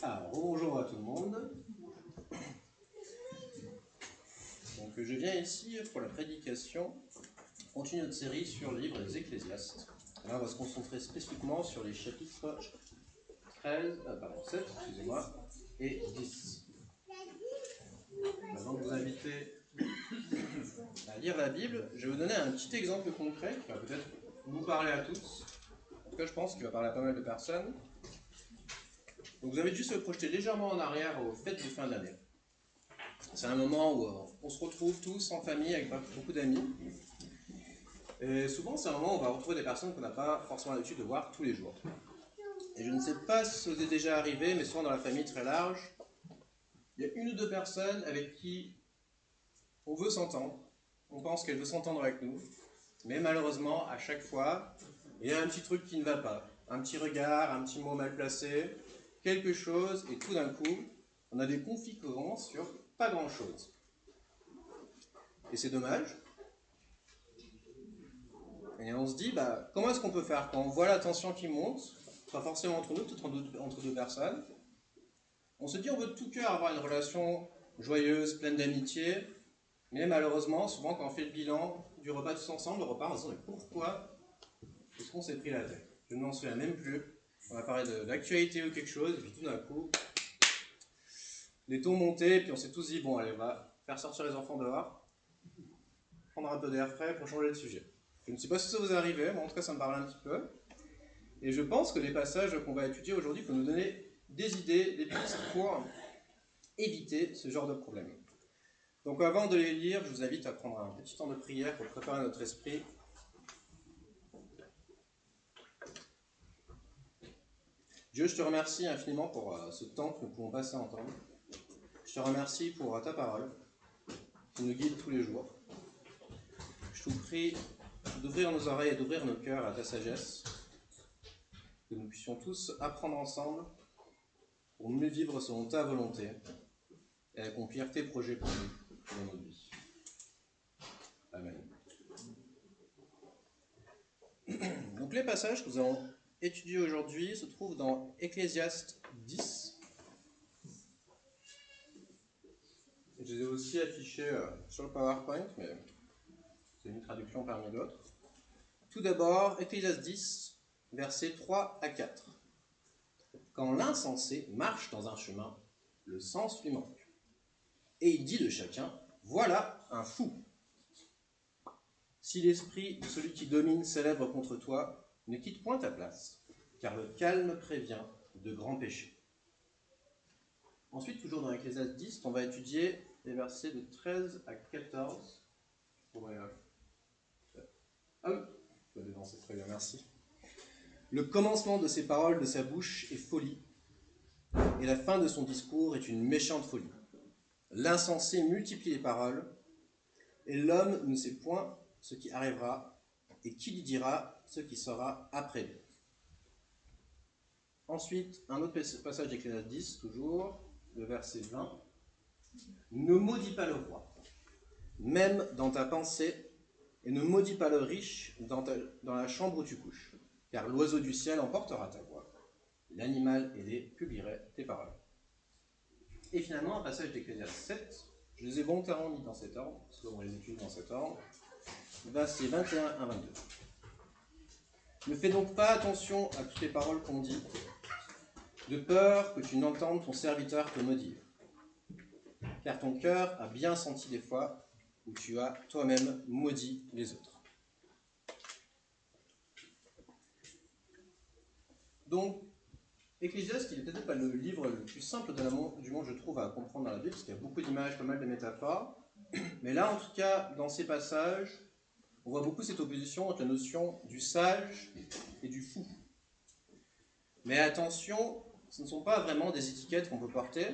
Alors, bonjour à tout le monde. Donc, je viens ici pour la prédication. On continue notre série sur le livre des Ecclésiastes. Là, on va se concentrer spécifiquement sur les chapitres 7, et 10. Avant de vous inviter à lire la Bible, je vais vous donner un petit exemple concret qui va peut-être vous parler à tous. En tout cas, je pense qu'il va parler à pas mal de personnes. Donc, vous avez dû se projeter légèrement en arrière aux fêtes de fin d'année. C'est un moment où on se retrouve tous en famille avec beaucoup d'amis. Et souvent, c'est un moment où on va retrouver des personnes qu'on n'a pas forcément l'habitude de voir tous les jours. Et je ne sais pas si ça vous est déjà arrivé, mais souvent dans la famille très large, il y a une ou deux personnes avec qui on veut s'entendre. On pense qu'elle veut s'entendre avec nous. Mais malheureusement, à chaque fois, il y a un petit truc qui ne va pas. Un petit regard, un petit mot mal placé, quelque chose, et tout d'un coup, on a des conflits qui commencent sur pas grand-chose. Et c'est dommage. Et on se dit, comment est-ce qu'on peut faire quand on voit la tension qui monte, pas forcément entre nous, peut-être entre deux personnes. On se dit, on veut de tout cœur avoir une relation joyeuse, pleine d'amitié, mais malheureusement, souvent quand on fait le bilan du repas tous ensemble, le repas, on se dit, mais pourquoi est-ce qu'on s'est pris la tête? Je ne m'en souviens même plus. On va parler de l'actualité ou quelque chose, et puis tout d'un coup, les taux montaient, et puis on s'est tous dit, bon, allez, on va faire sortir les enfants dehors, prendre un peu d'air frais pour changer de sujet. Je ne sais pas si ça vous est arrivé, mais en tout cas ça me parle un petit peu. Et je pense que les passages qu'on va étudier aujourd'hui peuvent nous donner des idées, des pistes pour éviter ce genre de problème. Donc avant de les lire, je vous invite à prendre un petit temps de prière pour préparer notre esprit. Dieu, je te remercie infiniment pour ce temps que nous pouvons passer ensemble. Je te remercie pour ta parole qui nous guide tous les jours. Je te prie d'ouvrir nos oreilles et d'ouvrir nos cœurs à ta sagesse, que nous puissions tous apprendre ensemble pour mieux vivre selon ta volonté et accomplir tes projets pour nous dans notre vie. Amen. Donc les passages que nous allons étudier aujourd'hui se trouvent dans Ecclésiastes 10. Je les ai aussi affichés sur le PowerPoint, mais c'est une traduction parmi d'autres. Tout d'abord, Ecclésiastes 10, versets 3 à 4. Quand l'insensé marche dans un chemin, le sens lui manque. Et il dit de chacun, voilà un fou. Si l'esprit de celui qui domine s'élève contre toi, ne quitte point ta place, car le calme prévient de grands péchés. Ensuite, toujours dans Ecclésiastes 10, on va étudier les versets de 13 à 14. Ah oui, c'est très bien, merci. Le commencement de ses paroles de sa bouche est folie, et la fin de son discours est une méchante folie. L'insensé multiplie les paroles, et l'homme ne sait point ce qui arrivera, et qui lui dira ce qui sera après lui. Ensuite, un autre passage d'Ecclésiastes 10, toujours, le verset 20. Ne maudis pas le roi, même dans ta pensée, et ne maudis pas le riche dans la chambre où tu couches, car l'oiseau du ciel emportera ta voix, l'animal ailé publierait tes paroles. Et finalement, un passage d'Ecclésiastes 7, je les ai volontairement mis dans cet ordre, parce qu'on les étudie dans cet ordre, versets 21 à 22. Ne fais donc pas attention à toutes les paroles qu'on dit, de peur que tu n'entendes ton serviteur te maudire. Car ton cœur a bien senti des fois où tu as toi-même maudit les autres. Donc, Ecclésiastes, il n'est peut-être pas le livre le plus simple du monde, je trouve, à comprendre dans la Bible, parce qu'il y a beaucoup d'images, pas mal de métaphores. Mais là, en tout cas, dans ces passages, on voit beaucoup cette opposition entre la notion du sage et du fou. Mais attention, ce ne sont pas vraiment des étiquettes qu'on peut porter.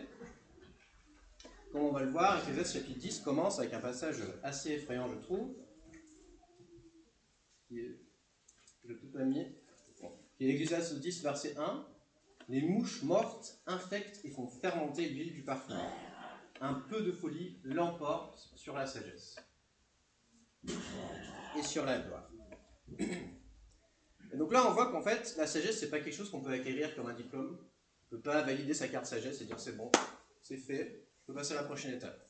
Comme on va le voir, Ecclésiastes chapitre 10 commence avec un passage assez effrayant, je trouve, qui est Ecclésiastes 10, verset 1. Les mouches mortes infectent et font fermenter l'huile du parfum. Un peu de folie l'emporte sur la sagesse et sur la gloire. Et donc là, on voit qu'en fait, la sagesse, c'est pas quelque chose qu'on peut acquérir comme un diplôme. ne peut pas valider sa carte sagesse et dire c'est bon, c'est fait, je peux passer à la prochaine étape.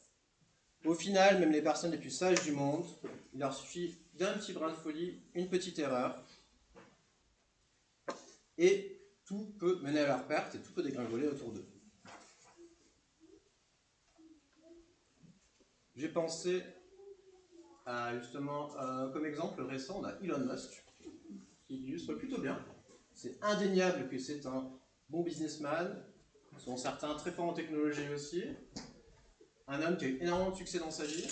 Au final, même les personnes les plus sages du monde, il leur suffit d'un petit brin de folie, une petite erreur, et tout peut mener à leur perte et tout peut dégringoler autour d'eux. J'ai pensé à justement, comme exemple récent, on a Elon Musk, qui illustre plutôt bien. C'est indéniable que c'est un bon businessman, selon certains très fort en technologie aussi, un homme qui a eu énormément de succès dans sa vie,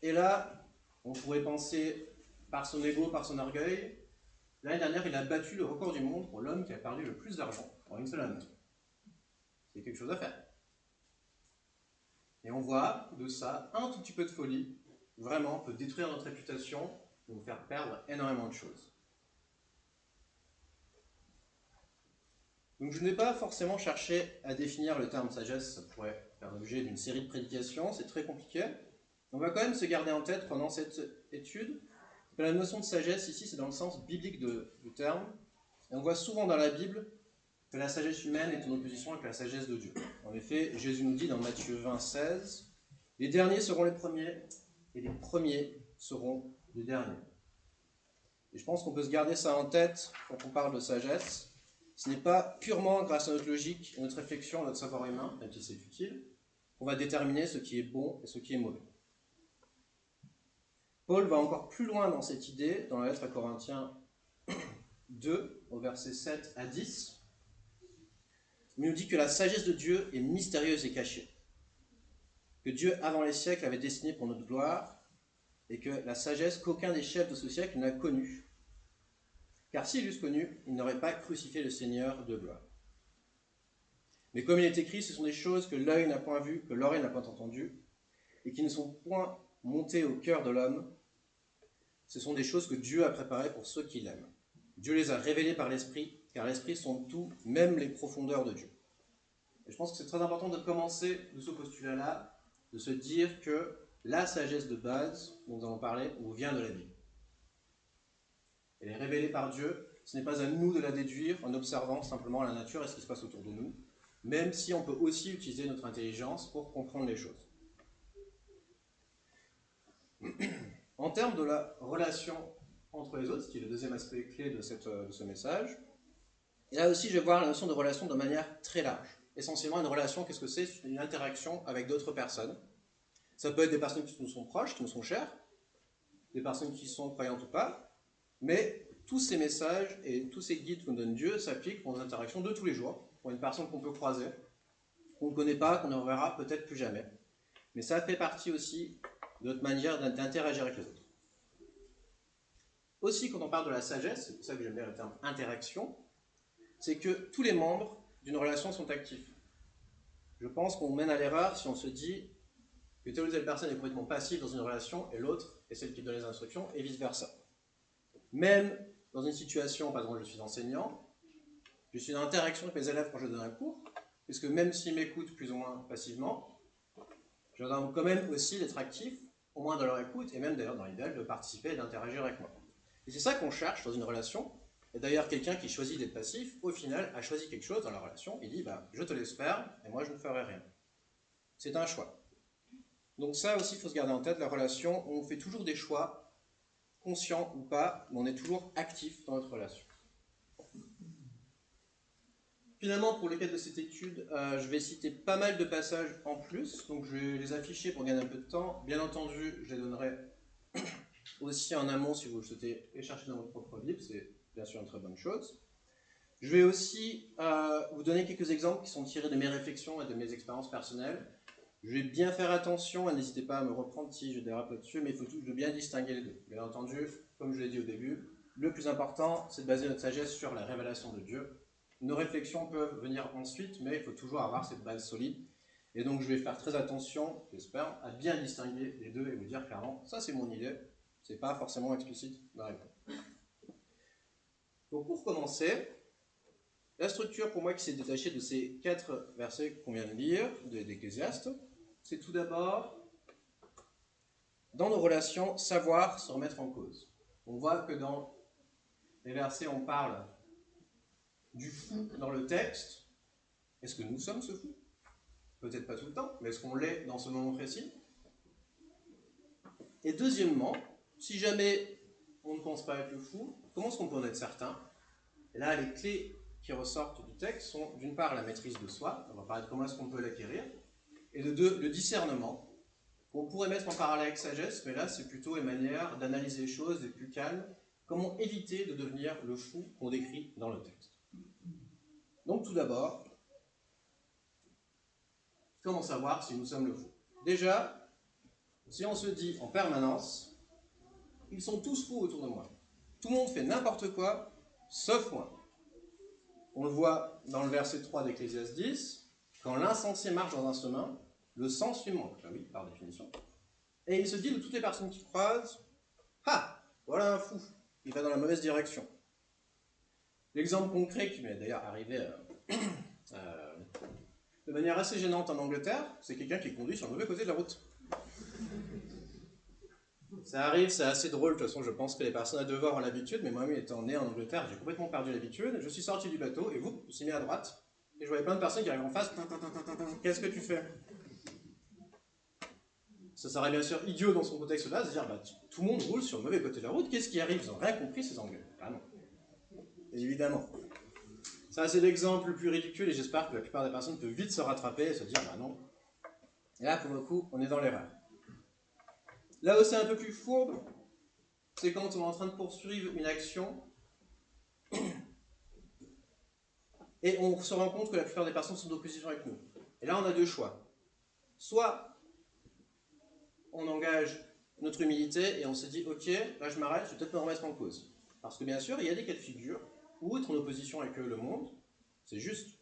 et là, on pourrait penser, par son ego, par son orgueil, l'année dernière, il a battu le record du monde pour l'homme qui a perdu le plus d'argent en une seule année. C'est quelque chose à faire. Et on voit de ça, un tout petit peu de folie, vraiment, peut détruire notre réputation, nous faire perdre énormément de choses. Donc je n'ai pas forcément cherché à définir le terme sagesse, ça pourrait faire l'objet d'une série de prédications, c'est très compliqué. On va quand même se garder en tête pendant cette étude que la notion de sagesse ici c'est dans le sens biblique du terme, et on voit souvent dans la Bible que la sagesse humaine est en opposition avec la sagesse de Dieu. En effet, Jésus nous dit dans Matthieu 20, 16, « Les derniers seront les premiers, et les premiers seront les derniers. » Et je pense qu'on peut se garder ça en tête quand on parle de sagesse. Ce n'est pas purement grâce à notre logique, à notre réflexion, à notre savoir humain, même si c'est utile, qu'on va déterminer ce qui est bon et ce qui est mauvais. Paul va encore plus loin dans cette idée, dans la lettre à Corinthiens 2, au verset 7 à 10. Il nous dit que la sagesse de Dieu est mystérieuse et cachée, que Dieu, avant les siècles, avait destinée pour notre gloire, et que la sagesse qu'aucun des chefs de ce siècle n'a connue. Car s'ils l'eussent connu, ils n'auraient pas crucifié le Seigneur de gloire. Mais comme il est écrit, ce sont des choses que l'œil n'a point vues, que l'oreille n'a point entendues, et qui ne sont point montées au cœur de l'homme. Ce sont des choses que Dieu a préparées pour ceux qui l'aiment. Dieu les a révélées par l'Esprit, car l'Esprit sonde tout, même les profondeurs de Dieu. Et je pense que c'est très important de commencer de ce postulat-là, de se dire que la sagesse de base dont nous allons parler vient de la Bible. Elle est révélée par Dieu, ce n'est pas à nous de la déduire en observant simplement la nature et ce qui se passe autour de nous, même si on peut aussi utiliser notre intelligence pour comprendre les choses. En termes de la relation entre les autres, qui est le deuxième aspect clé de ce message, et là aussi je vais voir la notion de relation de manière très large. Essentiellement une relation, qu'est-ce que c'est? C'est une interaction avec d'autres personnes. Ça peut être des personnes qui nous sont proches, qui nous sont chères, des personnes qui sont croyantes ou pas, mais tous ces messages et tous ces guides que nous donne Dieu s'appliquent pour nos interactions de tous les jours, pour une personne qu'on peut croiser, qu'on ne connaît pas, qu'on ne reverra peut-être plus jamais. Mais ça fait partie aussi de notre manière d'interagir avec les autres. Aussi, quand on parle de la sagesse, c'est pour ça que j'aime bien le terme interaction, c'est que tous les membres d'une relation sont actifs. Je pense qu'on mène à l'erreur si on se dit que telle ou telle personne est complètement passive dans une relation et l'autre est celle qui donne les instructions et vice-versa. Même dans une situation, par exemple je suis enseignant, je suis en interaction avec mes élèves quand je donne un cours, puisque même s'ils m'écoutent plus ou moins passivement, je leur demande quand même aussi d'être actifs, au moins dans leur écoute, et même d'ailleurs dans l'idéal de participer et d'interagir avec moi. Et c'est ça qu'on cherche dans une relation. Et d'ailleurs, quelqu'un qui choisit d'être passif, au final, a choisi quelque chose dans la relation, il dit je te laisse faire, et moi je ne ferai rien. C'est un choix. Donc ça aussi, il faut se garder en tête, la relation, on fait toujours des choix, conscients ou pas, mais on est toujours actif dans notre relation. Finalement, pour le cadre de cette étude, je vais citer pas mal de passages en plus, donc je vais les afficher pour gagner un peu de temps. Bien entendu, je les donnerai aussi en amont si vous le souhaitez les chercher dans votre propre Bible, c'est bien sûr une très bonne chose. Je vais aussi vous donner quelques exemples qui sont tirés de mes réflexions et de mes expériences personnelles. Je vais bien faire attention, n'hésitez pas à me reprendre si je dérape là-dessus, mais il faut toujours bien distinguer les deux. Bien entendu, comme je l'ai dit au début, le plus important, c'est de baser notre sagesse sur la révélation de Dieu. Nos réflexions peuvent venir ensuite, mais il faut toujours avoir cette base solide. Et donc je vais faire très attention, j'espère, à bien distinguer les deux et vous dire clairement, ça c'est mon idée, c'est pas forcément explicite dans la réponse. Donc pour commencer, la structure pour moi qui s'est détachée de ces 4 versets qu'on vient de lire, d'Ecclésiaste, c'est tout d'abord, dans nos relations, savoir se remettre en cause. On voit que dans les versets, on parle du fou dans le texte, Est-ce que nous sommes ce fou? Peut-être pas tout le temps, mais est-ce qu'on l'est dans ce moment précis? Et deuxièmement, si jamais on ne pense pas être le fou, comment est-ce qu'on peut en être certain? Et là, les clés qui ressortent du texte sont d'une part la maîtrise de soi, on va parler de comment est-ce qu'on peut l'acquérir, et de deux, le discernement, qu'on pourrait mettre en parallèle avec sagesse, mais là c'est plutôt une manière d'analyser les choses, d'être plus calme, comment éviter de devenir le fou qu'on décrit dans le texte. Donc tout d'abord, comment savoir si nous sommes le fou? Déjà, si on se dit en permanence, ils sont tous fous autour de moi. Tout le monde fait n'importe quoi, sauf moi. On le voit dans le verset 3 d'Ecclésiaste 10, quand l'insensé marche dans un chemin, le sens lui manque. Ah oui, par définition. Et il se dit de toutes les personnes qui croisent, ah, voilà un fou, il va dans la mauvaise direction. L'exemple concret qui m'est d'ailleurs arrivé de manière assez gênante en Angleterre, c'est quelqu'un qui conduit sur le mauvais côté de la route. Ça arrive, c'est assez drôle, de toute façon je pense que les personnes à devoir ont l'habitude, mais moi-même étant né en Angleterre, j'ai complètement perdu l'habitude, je suis sorti du bateau, et vous, je me suis mis à droite, et je voyais plein de personnes qui arrivent en face, qu'est-ce que tu fais? Ça serait bien sûr idiot dans son contexte-là de se dire, bah, tout le monde roule sur le mauvais côté de la route, qu'est-ce qui arrive? Ils n'ont rien compris ces Anglais. Ah non. Évidemment. Ça c'est l'exemple le plus ridicule, et j'espère que la plupart des personnes peuvent vite se rattraper et se dire, bah non. Et là, pour le coup, on est dans l'erreur. Là où c'est un peu plus fourbe, c'est quand on est en train de poursuivre une action et on se rend compte que la plupart des personnes sont d'opposition avec nous. Et là, on a deux choix. Soit on engage notre humilité et on se dit, ok, là je m'arrête, je vais peut-être me remettre en cause. Parce que bien sûr, il y a des cas de figure où être en opposition avec le monde, c'est juste.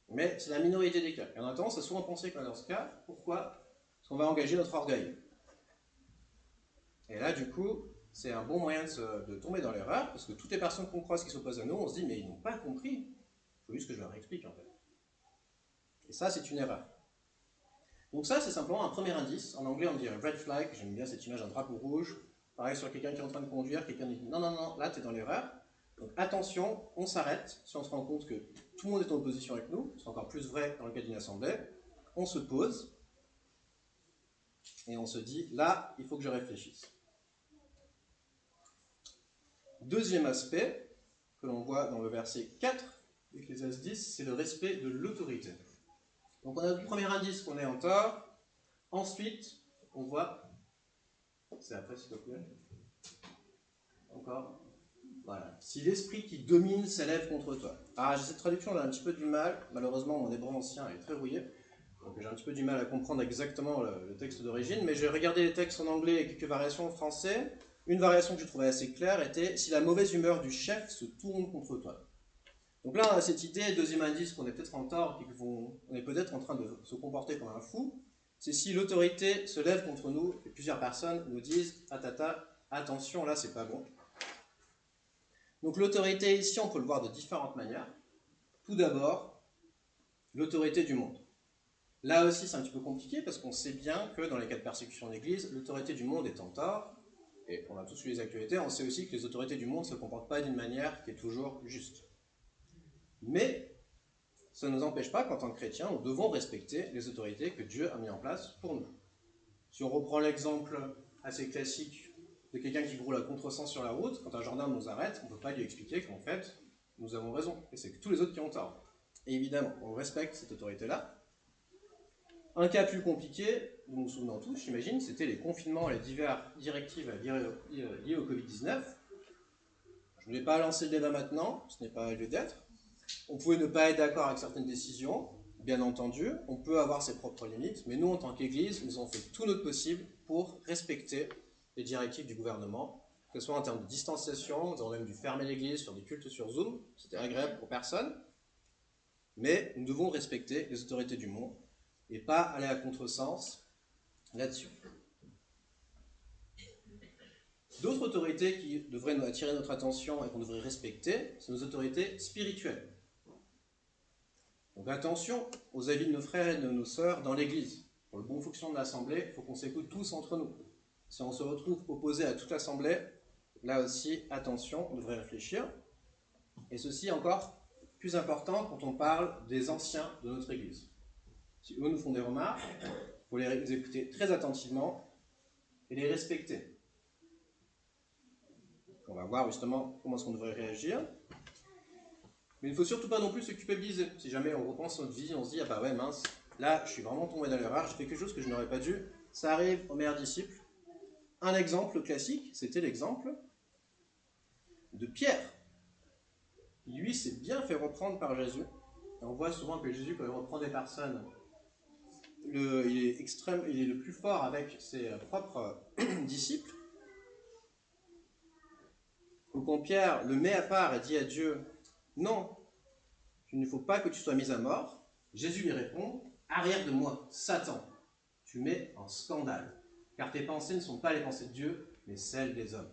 Mais c'est la minorité des cas. Et on a tendance à souvent penser que dans ce cas, pourquoi? Parce qu'on va engager notre orgueil. Et là, du coup, c'est un bon moyen de tomber dans l'erreur, parce que toutes les personnes qu'on croise qui s'opposent à nous, on se dit, mais ils n'ont pas compris. Il faut juste que je leur explique, en fait. Et ça, c'est une erreur. Donc ça, c'est simplement un premier indice. En anglais, on dit red flag. J'aime bien cette image d'un drapeau rouge. Pareil sur quelqu'un qui est en train de conduire, quelqu'un dit, non, non, non, là, tu es dans l'erreur. Donc attention, on s'arrête. Si on se rend compte que tout le monde est en opposition avec nous, c'est encore plus vrai dans le cas d'une assemblée, on se pose, et on se dit, là, il faut que je réfléchisse. Deuxième aspect que l'on voit dans le verset 4 d'Ecclésiaste 10, c'est le respect de l'autorité. Donc on a le premier indice qu'on est en tort. Ensuite, on voit... C'est après, s'il te plaît. Encore. Voilà. Si l'esprit qui domine s'élève contre toi. Ah, j'ai cette traduction, j'ai un petit peu du mal. Malheureusement, mon hébreu ancien est très rouillé. Donc j'ai un petit peu du mal à comprendre exactement le texte d'origine. Mais j'ai regardé les textes en anglais et quelques variations en français. Une variation que je trouvais assez claire était « Si la mauvaise humeur du chef se tourne contre toi ». Donc là, on a cette idée, deuxième indice, qu'on est peut-être en tort, qu'on est peut-être en train de se comporter comme un fou, c'est si l'autorité se lève contre nous, et plusieurs personnes nous disent « Atata, attention, là, c'est pas bon ». Donc l'autorité, ici, on peut le voir de différentes manières. Tout d'abord, l'autorité du monde. Là aussi, c'est un petit peu compliqué, parce qu'on sait bien que dans les cas de persécution en Église, l'autorité du monde est en tort, et on a tous lu les actualités, on sait aussi que les autorités du monde ne se comportent pas d'une manière qui est toujours juste. Mais ça ne nous empêche pas qu'en tant que chrétiens, nous devons respecter les autorités que Dieu a mis en place pour nous. Si on reprend l'exemple assez classique de quelqu'un qui roule à contresens sur la route, quand un gendarme nous arrête, on ne peut pas lui expliquer qu'en fait, nous avons raison, et c'est que tous les autres qui ont tort. Et évidemment, on respecte cette autorité-là. Un cas plus compliqué, nous nous souvenons tous, j'imagine, c'était les confinements et les diverses directives liées au Covid-19. Je ne vais pas lancer le débat maintenant, ce n'est pas lieu d'être. On pouvait ne pas être d'accord avec certaines décisions, bien entendu, on peut avoir ses propres limites, mais nous, en tant qu'Église, nous avons fait tout notre possible pour respecter les directives du gouvernement, que ce soit en termes de distanciation, nous avons même dû fermer l'Église sur des cultes sur Zoom, c'était agréable pour personne, mais nous devons respecter les autorités du monde et pas aller à contresens là-dessus. D'autres autorités qui devraient nous attirer notre attention et qu'on devrait respecter, c'est nos autorités spirituelles. Donc attention aux avis de nos frères et de nos sœurs dans l'Église. Pour le bon fonctionnement de l'Assemblée, il faut qu'on s'écoute tous entre nous. Si on se retrouve opposé à toute l'Assemblée, là aussi, attention, on devrait réfléchir. Et ceci encore plus importante quand on parle des anciens de notre Église. Si eux nous font des remarques, il faut les écouter très attentivement et les respecter. On va voir justement comment est-ce qu'on devrait réagir. Mais il ne faut surtout pas non plus se culpabiliser. Si jamais on repense à notre vie, on se dit « Ah bah ouais, mince, là, je suis vraiment tombé dans l'erreur, j'ai fait quelque chose que je n'aurais pas dû. » Ça arrive aux meilleurs disciples. Un exemple classique, c'était l'exemple de Pierre. Lui s'est bien fait reprendre par Jésus. Et on voit souvent que Jésus, quand il reprend des personnes, il est le plus fort avec ses propres disciples. Ou quand Pierre le met à part et dit à Dieu, « Non, il ne faut pas que tu sois mis à mort. » Jésus lui répond, « Arrière de moi, Satan, tu mets en scandale, car tes pensées ne sont pas les pensées de Dieu, mais celles des hommes. »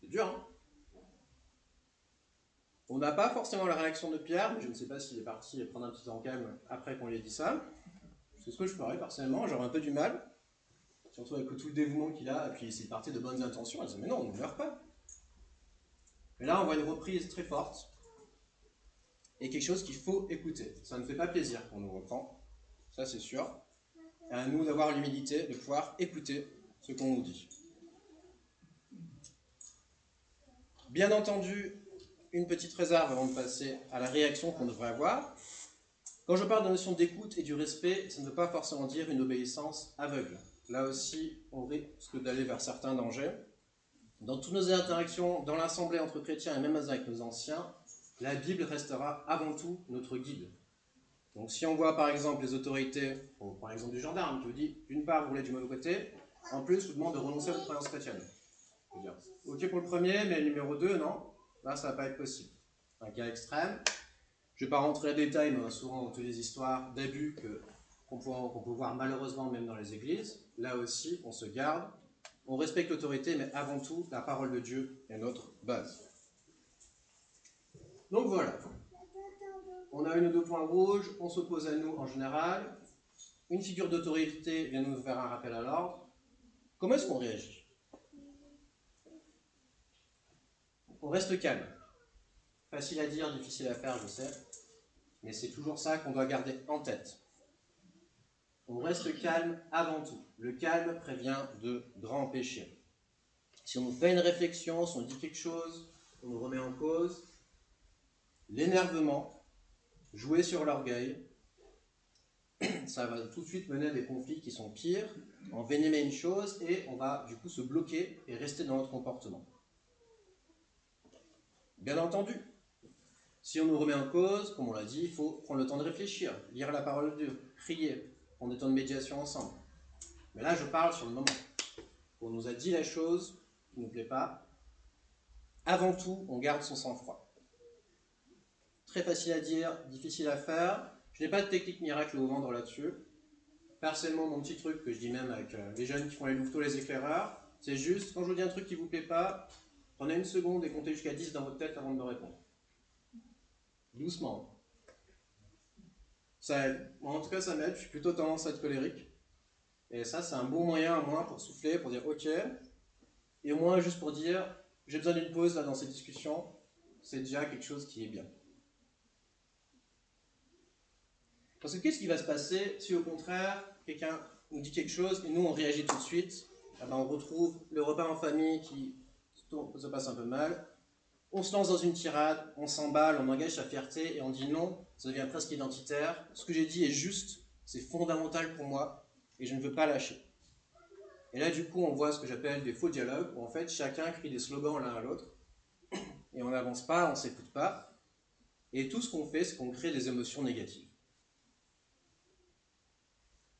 C'est dur, hein? On n'a pas forcément la réaction de Pierre, mais je ne sais pas s'il est parti prendre un petit temps calme après qu'on lui ait dit ça. C'est ce que je ferais personnellement, j'aurais un peu du mal, surtout avec tout le dévouement qu'il a, et puis s'il partait de bonnes intentions, il disait mais non, on ne meurt pas. Mais là, on voit une reprise très forte, et quelque chose qu'il faut écouter. Ça ne fait pas plaisir qu'on nous reprend, ça c'est sûr. Et à nous d'avoir l'humilité de pouvoir écouter ce qu'on nous dit. Bien entendu, une petite réserve avant de passer à la réaction qu'on devrait avoir. Quand je parle de la notion d'écoute et du respect, ça ne veut pas forcément dire une obéissance aveugle. Là aussi, on risque d'aller vers certains dangers. Dans toutes nos interactions, dans l'assemblée entre chrétiens et même avec nos anciens, la Bible restera avant tout notre guide. Donc si on voit par exemple les autorités, par exemple du gendarme, qui vous dit d'une part vous voulez du mauvais côté, en plus vous demande de renoncer à votre croyance chrétienne. Je veux dire, ok pour le premier, mais numéro 2, non. Là, ça ne va pas être possible. Un cas extrême. Je ne vais pas rentrer en détail, mais souvent on a toutes les histoires d'abus qu'on peut voir malheureusement même dans les églises. Là aussi, on se garde. On respecte l'autorité, mais avant tout, la parole de Dieu est notre base. Donc voilà. On a une ou deux points rouges, on s'oppose à nous en général. Une figure d'autorité vient nous faire un rappel à l'ordre. Comment est-ce qu'on réagit ? On reste calme. Facile à dire, difficile à faire, je sais. Mais c'est toujours ça qu'on doit garder en tête. On reste calme avant tout. Le calme prévient de grands péchés. Si on nous fait une réflexion, si on dit quelque chose, on nous remet en cause, l'énervement, jouer sur l'orgueil, ça va tout de suite mener à des conflits qui sont pires, envenimer une chose et on va du coup se bloquer et rester dans notre comportement. Bien entendu, si on nous remet en cause, comme on l'a dit, il faut prendre le temps de réfléchir, lire la parole de Dieu, prier, prendre des temps de médiation ensemble. Mais là, je parle sur le moment. On nous a dit la chose qui ne nous plaît pas. Avant tout, on garde son sang-froid. Très facile à dire, difficile à faire. Je n'ai pas de technique miracle à vous vendre là-dessus. Personnellement, mon petit truc que je dis même avec les jeunes qui font les louveteaux, les éclaireurs, c'est juste, quand je vous dis un truc qui ne vous plaît pas, prenez une seconde et comptez jusqu'à 10 dans votre tête avant de me répondre. Doucement. Ça aide. En tout cas, ça m'aide. Je suis plutôt tendance à être colérique. Et ça, c'est un bon moyen, au moins, pour souffler, pour dire OK. Et au moins, juste pour dire, j'ai besoin d'une pause là dans ces discussions. C'est déjà quelque chose qui est bien. Parce que qu'est-ce qui va se passer si, au contraire, quelqu'un nous dit quelque chose et nous, on réagit tout de suite? Eh ben, on retrouve le repas en famille qui se passe un peu mal. On se lance dans une tirade, on s'emballe, on engage sa fierté et on dit non, ça devient presque identitaire. Ce que j'ai dit est juste, c'est fondamental pour moi et je ne veux pas lâcher. Et là, du coup, on voit ce que j'appelle des faux dialogues où en fait, chacun crie des slogans l'un à l'autre et on n'avance pas, on ne s'écoute pas. Et tout ce qu'on fait, c'est qu'on crée des émotions négatives.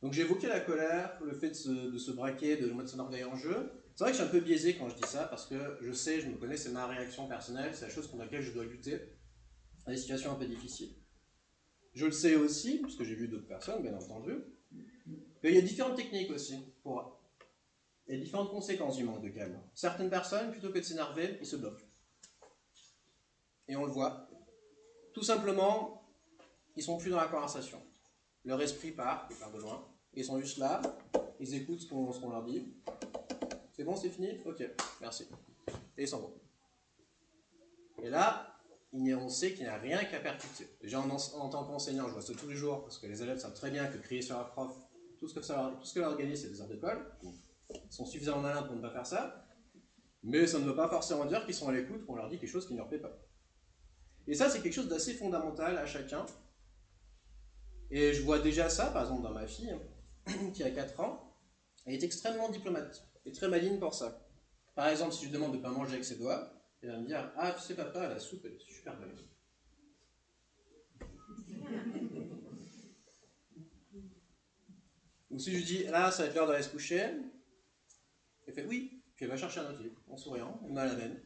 Donc j'ai évoqué la colère, le fait de se braquer, de mettre son orgueil en jeu. C'est vrai que je suis un peu biaisé quand je dis ça, parce que je sais, je me connais, c'est ma réaction personnelle, c'est la chose contre laquelle je dois lutter dans des situations un peu difficiles. Je le sais aussi, parce que j'ai vu d'autres personnes, bien entendu, qu'il y a différentes techniques aussi. Il y a différentes conséquences du manque de calme. Certaines personnes, plutôt que de s'énerver, ils se bloquent. Et on le voit. Tout simplement, ils ne sont plus dans la conversation. Leur esprit part, ils partent de loin. Ils sont juste là, ils écoutent ce qu'on leur dit. C'est bon, c'est fini? Ok, merci. Et ils s'en vont. Et là, on sait qu'il n'y a rien qu'à percuter. Déjà en tant qu'enseignant, je vois ça tous les jours, parce que les élèves savent très bien que crier sur un prof, tout ce que leur gagner, c'est des heures de colle. Ils sont suffisamment malins pour ne pas faire ça, mais ça ne veut pas forcément dire qu'ils sont à l'écoute, qu'on leur dit quelque chose qui ne leur plaît pas. Et ça, c'est quelque chose d'assez fondamental à chacun. Et je vois déjà ça, par exemple, dans ma fille, qui a 4 ans, elle est extrêmement diplomate, et très maligne pour ça. Par exemple, si je lui demande de ne pas manger avec ses doigts, elle va me dire « Ah, tu sais papa, la soupe, elle est super bonne. » Ou si je lui dis « Là, ça va être l'heure d'aller se coucher », elle fait « Oui », puis elle va chercher un autre livre, en souriant, elle m'a la même.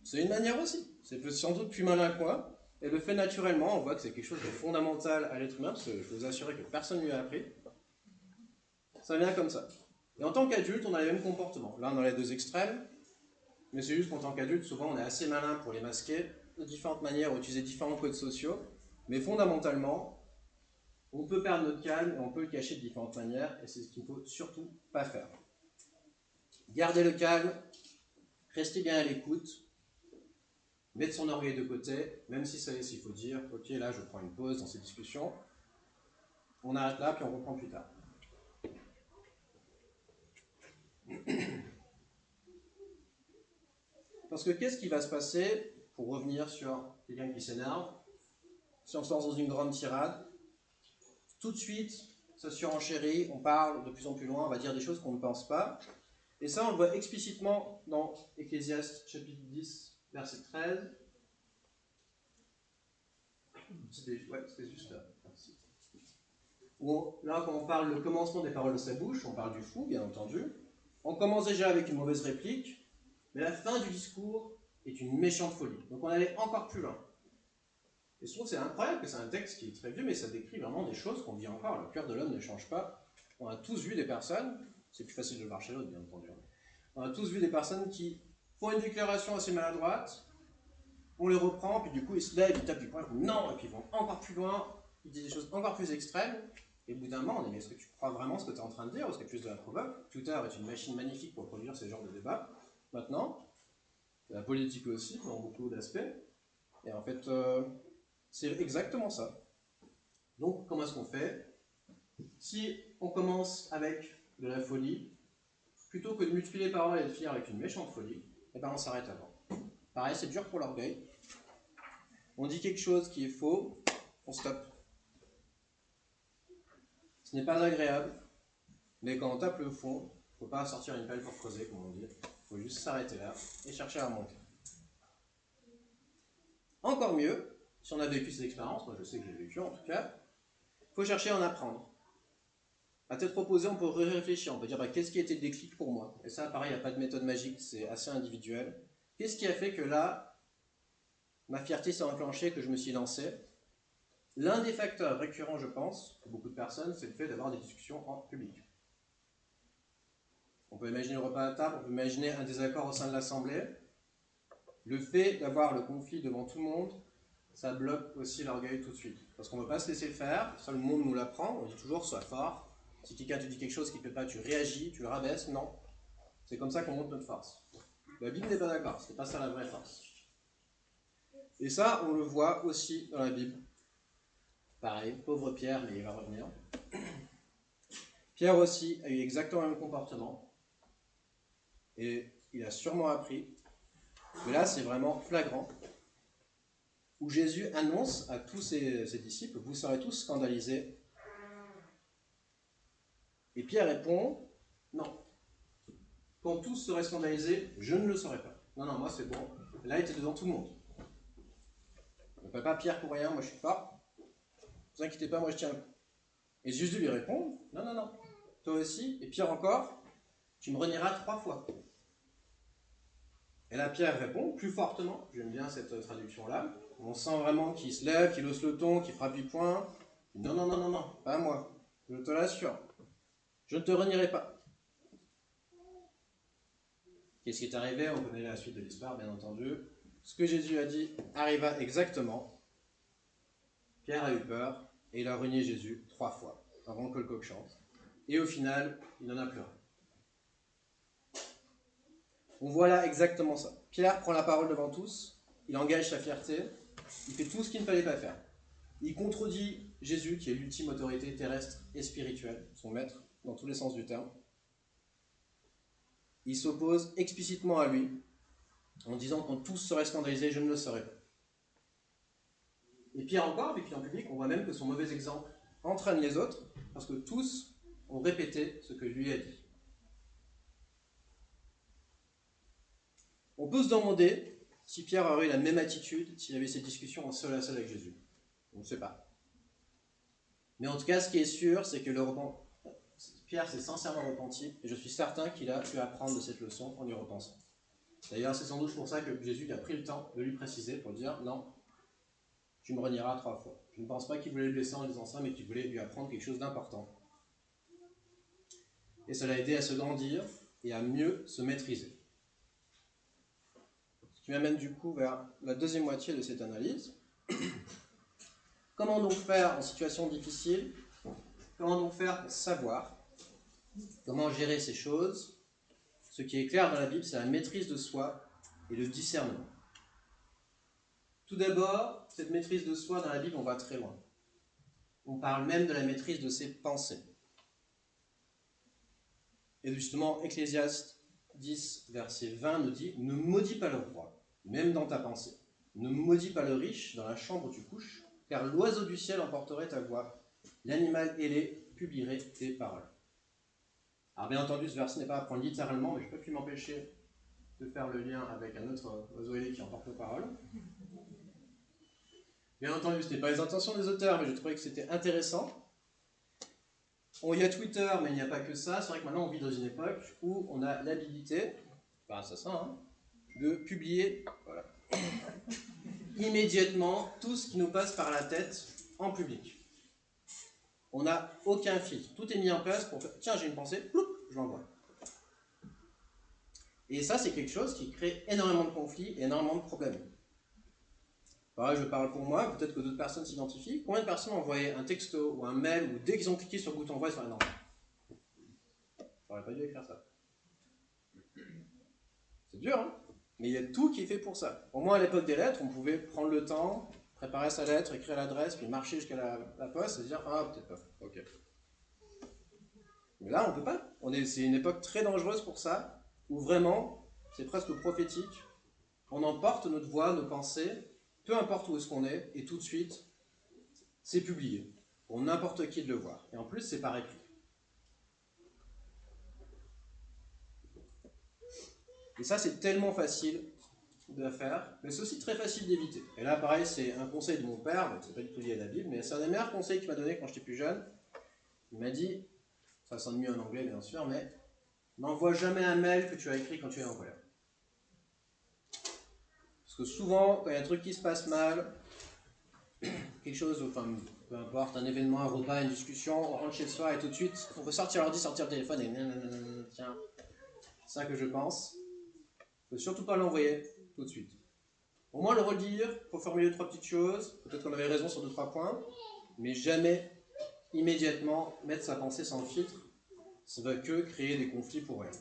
C'est une manière aussi, c'est sans doute plus malin que moi, elle le fait naturellement, on voit que c'est quelque chose de fondamental à l'être humain, parce que je peux vous assurer que personne ne lui a appris. Ça vient comme ça. Et en tant qu'adulte, on a les mêmes comportements. Là, on a les deux extrêmes, mais c'est juste qu'en tant qu'adulte, souvent, on est assez malin pour les masquer de différentes manières, utiliser différents codes sociaux, mais fondamentalement, on peut perdre notre calme et on peut le cacher de différentes manières, et c'est ce qu'il ne faut surtout pas faire. Gardez le calme, restez bien à l'écoute, mettre son orgueil de côté, même si ça s'il faut dire, ok, là, je prends une pause dans cette discussion, on arrête là, puis on reprend plus tard. Parce que qu'est-ce qui va se passer, pour revenir sur quelqu'un qui s'énerve, si on se lance dans une grande tirade, tout de suite, ça surenchérit, on parle de plus en plus loin, on va dire des choses qu'on ne pense pas. Et ça, on le voit explicitement dans Ecclésiaste chapitre 10, verset 13. C'était juste là. Là, quand on parle le commencement des paroles de sa bouche, on parle du fou, bien entendu. On commence déjà avec une mauvaise réplique, mais la fin du discours est une méchante folie. Donc on allait encore plus loin. Et je trouve que c'est incroyable que c'est un texte qui est très vieux, mais ça décrit vraiment des choses qu'on vit encore. Le cœur de l'homme ne change pas. On a tous vu des personnes, c'est plus facile de le voir chez l'autre, bien entendu. On a tous vu des personnes qui font une déclaration assez maladroite, on les reprend, puis du coup ils se lèvent, ils tapent du poing, non, et puis ils vont encore plus loin, ils disent des choses encore plus extrêmes, et au bout d'un moment on dit, mais est-ce que tu crois vraiment ce que tu es en train de dire, ou est-ce que tu es de la provoque? Twitter est une machine magnifique pour produire ce genre de débat. Maintenant, la politique aussi, dans beaucoup d'aspects, et en fait, c'est exactement ça. Donc, comment est-ce qu'on fait? Si on commence avec de la folie, plutôt que de multiplier les paroles et de finir avec une méchante folie, eh ben on s'arrête avant. Pareil, c'est dur pour l'orgueil. On dit quelque chose qui est faux, on stoppe. Ce n'est pas agréable, mais quand on tape le fond, il ne faut pas sortir une pelle pour creuser, comme on dit. Il faut juste s'arrêter là et chercher à remonter. Encore mieux, si on a vécu ces expériences, moi je sais que j'ai vécu en tout cas, il faut chercher à en apprendre. À tête reposée, on peut réfléchir, on peut dire qu'est-ce qui a été le déclic pour moi? Et ça, pareil, il n'y a pas de méthode magique, c'est assez individuel. Qu'est-ce qui a fait que là, ma fierté s'est enclenchée, que je me suis lancé? L'un des facteurs récurrents, je pense, pour beaucoup de personnes, c'est le fait d'avoir des discussions en public. On peut imaginer le repas à table, on peut imaginer un désaccord au sein de l'assemblée. Le fait d'avoir le conflit devant tout le monde, ça bloque aussi l'orgueil tout de suite. Parce qu'on ne veut pas se laisser faire, ça le monde nous l'apprend, on dit toujours sois fort. Si quelqu'un te dit quelque chose qui ne te plaît pas, tu réagis, tu le rabaisses, non. C'est comme ça qu'on montre notre force. La Bible n'est pas d'accord, c'est pas ça la vraie force. Et ça, on le voit aussi dans la Bible. Pareil, pauvre Pierre, mais il va revenir. Pierre aussi a eu exactement le même comportement. Et il a sûrement appris. Mais là, c'est vraiment flagrant. Où Jésus annonce à tous ses disciples, vous serez tous scandalisés. Et Pierre répond, non. Quand tous seraient scandalisés, je ne le serai pas. Non, non, moi c'est bon. Là, il était devant tout le monde. Ne m'appelle pas Pierre pour rien, moi je suis fort. Ne vous inquiétez pas, moi je tiens. Et Jésus lui répond, non, non, non. Toi aussi, et Pierre encore, tu me renieras 3 fois. Et là, Pierre répond plus fortement. J'aime bien cette traduction-là. On sent vraiment qu'il se lève, qu'il hausse le ton, qu'il frappe du poing. Non, non, non, non, non, pas moi. Je te l'assure. Je ne te renierai pas. Qu'est-ce qui est arrivé? On connaît la suite de l'histoire, bien entendu. Ce que Jésus a dit arriva exactement. Pierre a eu peur et il a renié Jésus 3 fois avant que le coq chante. Et au final, il n'en a plus rien. On voit là exactement ça. Pierre prend la parole devant tous, il engage sa fierté, il fait tout ce qu'il ne fallait pas faire. Il contredit Jésus, qui est l'ultime autorité terrestre et spirituelle, son maître, dans tous les sens du terme. Il s'oppose explicitement à lui, en disant quand tous seraient scandalisés, je ne le serai pas. Et pire encore, avec en public, on voit même que son mauvais exemple entraîne les autres, parce que tous ont répété ce que lui a dit. On peut se demander si Pierre aurait eu la même attitude s'il avait cette discussion en seul à seul avec Jésus. On ne sait pas. Mais en tout cas, ce qui est sûr, c'est que Pierre s'est sincèrement repenti, et je suis certain qu'il a pu apprendre de cette leçon en y repensant. D'ailleurs, c'est sans doute pour ça que Jésus a pris le temps de lui préciser pour dire « Non, tu me renieras 3 fois ». Je ne pense pas qu'il voulait le blesser en disant ça, mais qu'il voulait lui apprendre quelque chose d'important. Et ça l'a aidé à se grandir et à mieux se maîtriser. Ce qui m'amène du coup vers la deuxième moitié de cette analyse. Comment donc faire en situation difficile? Comment donc faire pour savoir? Comment gérer ces choses? Ce qui est clair dans la Bible, c'est la maîtrise de soi et le discernement. Tout d'abord, cette maîtrise de soi dans la Bible, on va très loin. On parle même de la maîtrise de ses pensées. Et justement, Ecclésiaste 10, verset 20 nous dit « Ne maudis pas le roi, même dans ta pensée. Ne maudis pas le riche dans la chambre où tu couches, car l'oiseau du ciel emporterait ta voix, l'animal ailé publierait tes paroles. » Alors bien entendu, ce verset n'est pas à prendre littéralement, mais je ne peux plus m'empêcher de faire le lien avec un autre oiseau ailé qui emporte nos paroles. Bien entendu, ce n'est pas les intentions des auteurs, mais je trouvais que c'était intéressant. Il y a Twitter, mais il n'y a pas que ça. C'est vrai que maintenant, on vit dans une époque où on a l'habilité, grâce à ça, de publier immédiatement tout ce qui nous passe par la tête en public. On n'a aucun filtre. Tout est mis en place pour faire « Tiens, j'ai une pensée, ploup, je l'envoie ». Et ça, c'est quelque chose qui crée énormément de conflits et énormément de problèmes. Pareil, je parle pour moi, peut-être que d'autres personnes s'identifient. Combien de personnes ont envoyé un texto ou un mail, ou dès qu'ils ont cliqué sur le bouton envoyer, ils sont « Non, j'aurais pas dû écrire ça ». C'est dur, hein? Mais il y a tout qui est fait pour ça. Au moins, à l'époque des lettres, on pouvait prendre le temps, préparer sa lettre, écrire l'adresse, puis marcher jusqu'à la poste et se dire « Ah, peut-être pas, ok ». Mais là, on ne peut pas. C'est une époque très dangereuse pour ça, où vraiment, c'est presque prophétique. On emporte notre voix, nos pensées, peu importe où est-ce qu'on est, et tout de suite, c'est publié, pour n'importe qui de le voir. Et en plus, c'est par écrit. Et ça, c'est tellement facile de faire, mais c'est aussi très facile d'éviter. Et là, pareil, c'est un conseil de mon père, c'est pas du tout lié à la Bible, mais c'est un des meilleurs conseils qu'il m'a donné quand j'étais plus jeune. Il m'a dit, ça sonne mieux en anglais bien sûr, mais n'envoie jamais un mail que tu as écrit quand tu es en colère. Parce que souvent, quand il y a un truc qui se passe mal, quelque chose, enfin, peu importe, un événement, un repas, une discussion, on rentre chez soi et tout de suite, on peut sortir l'ordi, sortir le téléphone et tiens, c'est ça que je pense. Il ne faut surtout pas l'envoyer tout de suite. Au moins le relire, pour formuler 3 petites choses, peut-être qu'on avait raison sur 2-3 points, mais jamais immédiatement mettre sa pensée sans filtre, ça ne va que créer des conflits pour rien.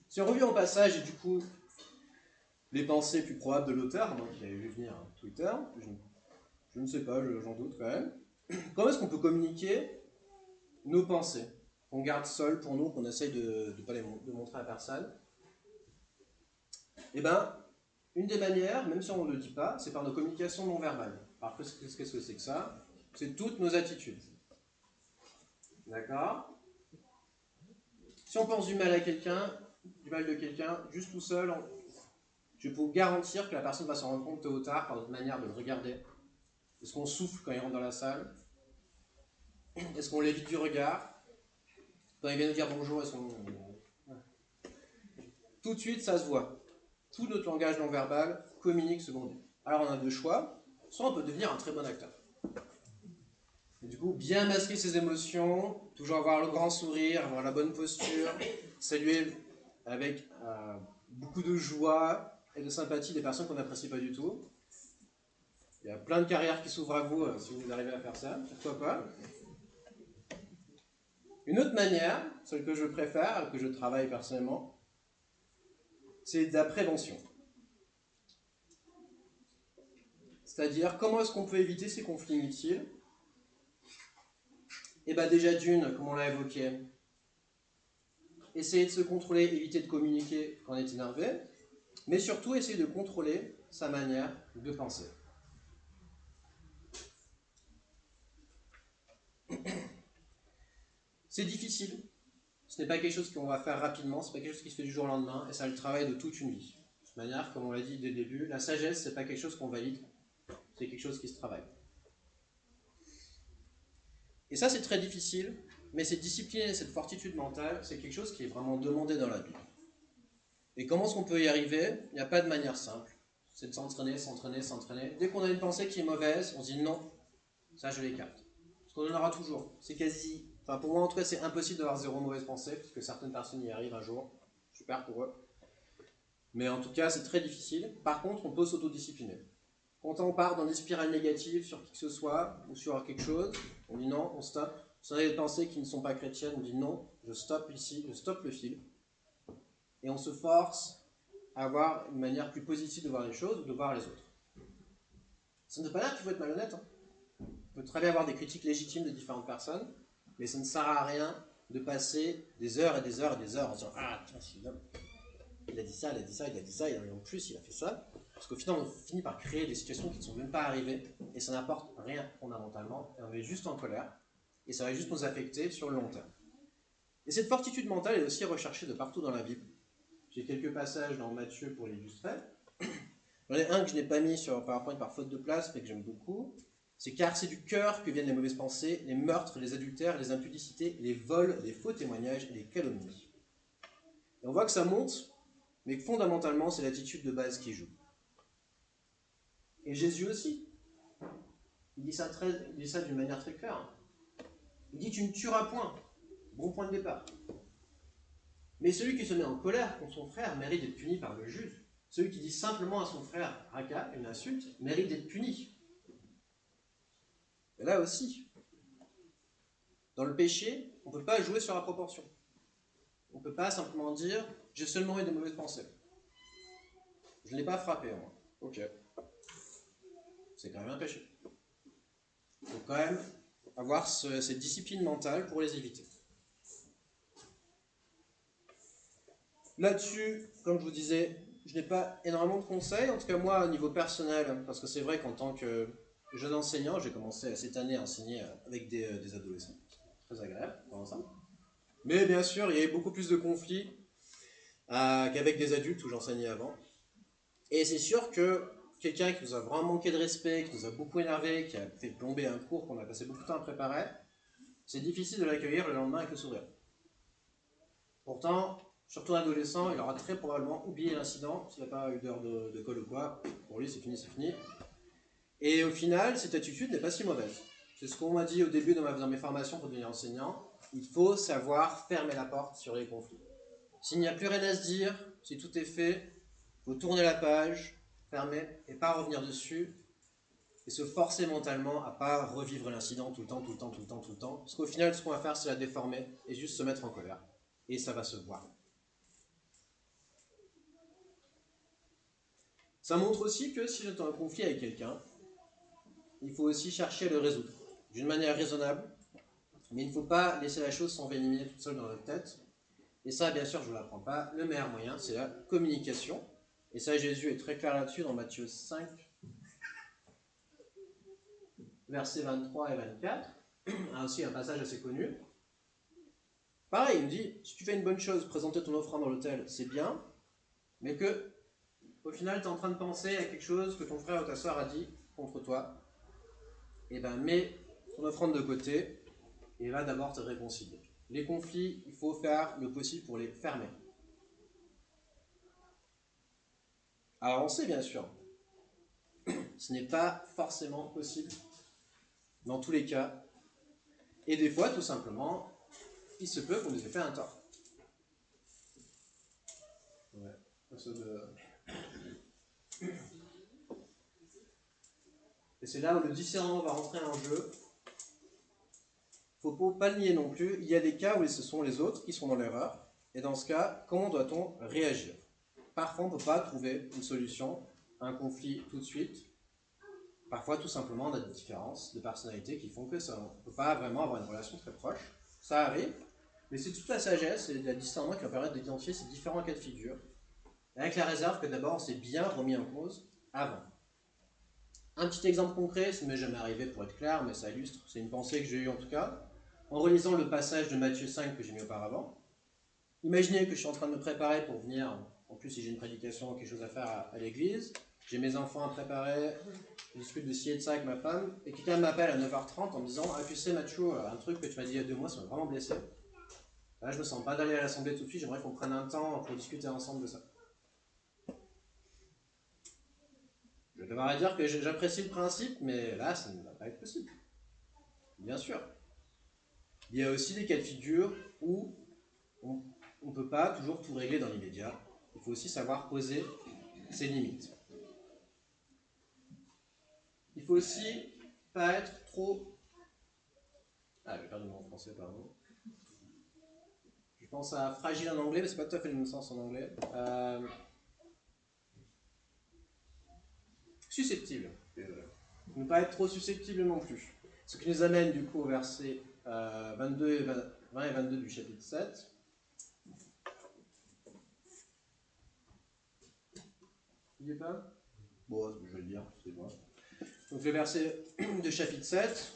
Si on revient au passage et du coup les pensées plus probables de l'auteur, moi qui l'avais vu venir Twitter, je ne sais pas, j'en doute quand même. Comment est-ce qu'on peut communiquer nos pensées, qu'on garde seules pour nous, qu'on essaye de ne pas de montrer à personne? Eh bien, une des manières, même si on ne le dit pas, c'est par nos communications non verbales. Alors qu'est-ce que c'est que ça? C'est toutes nos attitudes. D'accord? Si on pense du mal à quelqu'un, du mal de quelqu'un, juste tout seul, je peux vous garantir que la personne va s'en rendre compte tôt ou tard par notre manière de le regarder. Est-ce qu'on souffle quand il rentre dans la salle? Est-ce qu'on l'évite du regard? Quand il vient nous dire bonjour, est-ce qu'on... Tout de suite, ça se voit. Tout notre langage non verbal communique ce qu'on dit. Alors on a 2 choix. Soit on peut devenir un très bon acteur. Et du coup, bien masquer ses émotions, toujours avoir le grand sourire, avoir la bonne posture, saluer avec beaucoup de joie et de sympathie des personnes qu'on n'apprécie pas du tout. Il y a plein de carrières qui s'ouvrent à vous si vous arrivez à faire ça, pourquoi pas. Une autre manière, celle que je préfère, que je travaille personnellement, c'est de la prévention. C'est-à-dire, comment est-ce qu'on peut éviter ces conflits inutiles? Et bien déjà d'une, comme on l'a évoqué, essayer de se contrôler, éviter de communiquer quand on est énervé, mais surtout essayer de contrôler sa manière de penser. C'est difficile, ce n'est pas quelque chose qu'on va faire rapidement, ce n'est pas quelque chose qui se fait du jour au lendemain, et c'est le travail de toute une vie. De toute manière, comme on l'a dit dès le début, la sagesse, ce n'est pas quelque chose qu'on valide, c'est quelque chose qui se travaille. Et ça, c'est très difficile, mais cette discipline et cette fortitude mentale, c'est quelque chose qui est vraiment demandé dans la Bible. Et comment est-ce qu'on peut y arriver? Il n'y a pas de manière simple. C'est de s'entraîner, s'entraîner, s'entraîner. Dès qu'on a une pensée qui est mauvaise, on se dit non, ça je l'écarte. Parce qu'on en aura toujours. C'est quasi... Enfin pour moi en tout cas, c'est impossible d'avoir zéro mauvaise pensée, parce que certaines personnes y arrivent un jour. Super pour eux. Mais en tout cas, c'est très difficile. Par contre, on peut s'autodiscipliner. Quand on part dans des spirales négatives sur qui que ce soit, ou sur quelque chose, on dit non, on stoppe. Si on a des pensées qui ne sont pas chrétiennes, on dit non, je stoppe ici, je stoppe le fil. Et on se force à avoir une manière plus positive de voir les choses ou de voir les autres. Ça ne veut pas dire qu'il faut être malhonnête. On peut très bien avoir des critiques légitimes de différentes personnes, mais ça ne sert à rien de passer des heures et des heures et des heures en disant « Ah, tiens, il a dit ça, il a dit ça, il a dit ça, et en plus il a fait ça ». Parce qu'au final, on finit par créer des situations qui ne sont même pas arrivées, et ça n'apporte rien fondamentalement, et on est juste en colère, et ça va juste nous affecter sur le long terme. Et cette fortitude mentale est aussi recherchée de partout dans la Bible. J'ai quelques passages dans Matthieu pour l'illustrer. J'en ai un que je n'ai pas mis sur PowerPoint par faute de place, mais que j'aime beaucoup. C'est « Car c'est du cœur que viennent les mauvaises pensées, les meurtres, les adultères, les impudicités, les vols, les faux témoignages et les calomnies. » Et on voit que ça monte, mais que fondamentalement, c'est l'attitude de base qui joue. Et Jésus aussi. Il dit ça d'une manière très claire. Il dit « Tu ne tueras point ». Bon point de départ. Mais celui qui se met en colère contre son frère mérite d'être puni par le juge. Celui qui dit simplement à son frère Raka, une insulte, mérite d'être puni. Et là aussi, dans le péché, on ne peut pas jouer sur la proportion. On ne peut pas simplement dire « j'ai seulement eu de mauvaises pensées ». Je ne l'ai pas frappé, moi. Ok. C'est quand même un péché. Il faut quand même avoir cette discipline mentale pour les éviter. Là-dessus, comme je vous disais, je n'ai pas énormément de conseils, en tout cas moi, au niveau personnel, parce que c'est vrai qu'en tant que jeune enseignant, j'ai commencé cette année à enseigner avec des adolescents. Très agréable, pendant ça. Mais bien sûr, il y a eu beaucoup plus de conflits qu'avec des adultes où j'enseignais avant. Et c'est sûr que quelqu'un qui nous a vraiment manqué de respect, qui nous a beaucoup énervé, qui a fait plomber un cours qu'on a passé beaucoup de temps à préparer, c'est difficile de l'accueillir le lendemain avec le sourire. Pourtant, surtout un adolescent, il aura très probablement oublié l'incident, s'il n'a pas eu d'heure de colle ou quoi. Pour lui, c'est fini, c'est fini. Et au final, cette attitude n'est pas si mauvaise. C'est ce qu'on m'a dit au début dans mes formations pour devenir enseignant. Il faut savoir fermer la porte sur les conflits. S'il n'y a plus rien à se dire, si tout est fait, il faut tourner la page, fermer, et pas revenir dessus, et se forcer mentalement à ne pas revivre l'incident tout le temps. Parce qu'au final, ce qu'on va faire, c'est la déformer, et juste se mettre en colère. Et ça va se voir. Ça montre aussi que si j'étais en conflit avec quelqu'un, il faut aussi chercher à le résoudre d'une manière raisonnable, mais il ne faut pas laisser la chose s'envenimer toute seule dans notre tête. Et ça, bien sûr, je ne vous l'apprends pas. Le meilleur moyen, c'est la communication. Et ça, Jésus est très clair là-dessus dans Matthieu 5, versets 23 et 24. Aussi un passage assez connu. Pareil, il me dit, si tu fais une bonne chose, présenter ton offrande dans l'autel, c'est bien, mais que, au final, tu es en train de penser à quelque chose que ton frère ou ta soeur a dit contre toi, et bien mets ton offrande de côté, et va d'abord te réconcilier. Les conflits, il faut faire le possible pour les fermer. Alors on sait bien sûr, ce n'est pas forcément possible dans tous les cas, et des fois, tout simplement, il se peut qu'on nous ait fait un tort. Et c'est là où le discernement va rentrer en jeu. Il ne faut pas le nier non plus. Il y a des cas où ce sont les autres qui sont dans l'erreur. Et dans ce cas, comment doit-on réagir? parfois on ne peut pas trouver une solution à un conflit tout de suite. Parfois, tout simplement, on a des différences de personnalité qui font que ça, on ne peut pas vraiment avoir une relation très proche. Ça arrive, mais c'est toute la sagesse et la discernement qui va permettre d'identifier ces différents cas de figure, avec la réserve que d'abord on s'est bien remis en cause avant. Un petit exemple concret, ça ne m'est jamais arrivé pour être clair, mais ça illustre, c'est une pensée que j'ai eue en tout cas, en relisant le passage de Matthieu 5 que j'ai mis auparavant. Imaginez que je suis en train de me préparer pour venir, en plus si j'ai une prédication ou quelque chose à faire à l'église, j'ai mes enfants à préparer, je discute de ci et de ça avec ma femme, et quelqu'un m'appelle à 9h30 en me disant « Ah tu sais Mathieu, un truc que tu m'as dit il y a 2 mois, ça m'a vraiment blessé. Là je me sens pas d'aller à l'assemblée tout de suite, j'aimerais qu'on prenne un temps pour discuter ensemble de ça. » Je vais devoir dire que j'apprécie le principe, mais là ça ne va pas être possible. Bien sûr. Il y a aussi des cas de figure où on ne peut pas toujours tout régler dans l'immédiat. Il faut aussi savoir poser ses limites. Il faut aussi pas être trop... Ah, j'ai perdu mon français, pardon. Je pense à fragile en anglais, mais c'est pas tout à fait le même sens en anglais. Susceptible. Ne pas être trop susceptible non plus. Ce qui nous amène du coup au verset 20 et 22 du chapitre 7. Il n'y est pas? Bon, je vais le lire, c'est moi. Donc le verset de chapitre 7,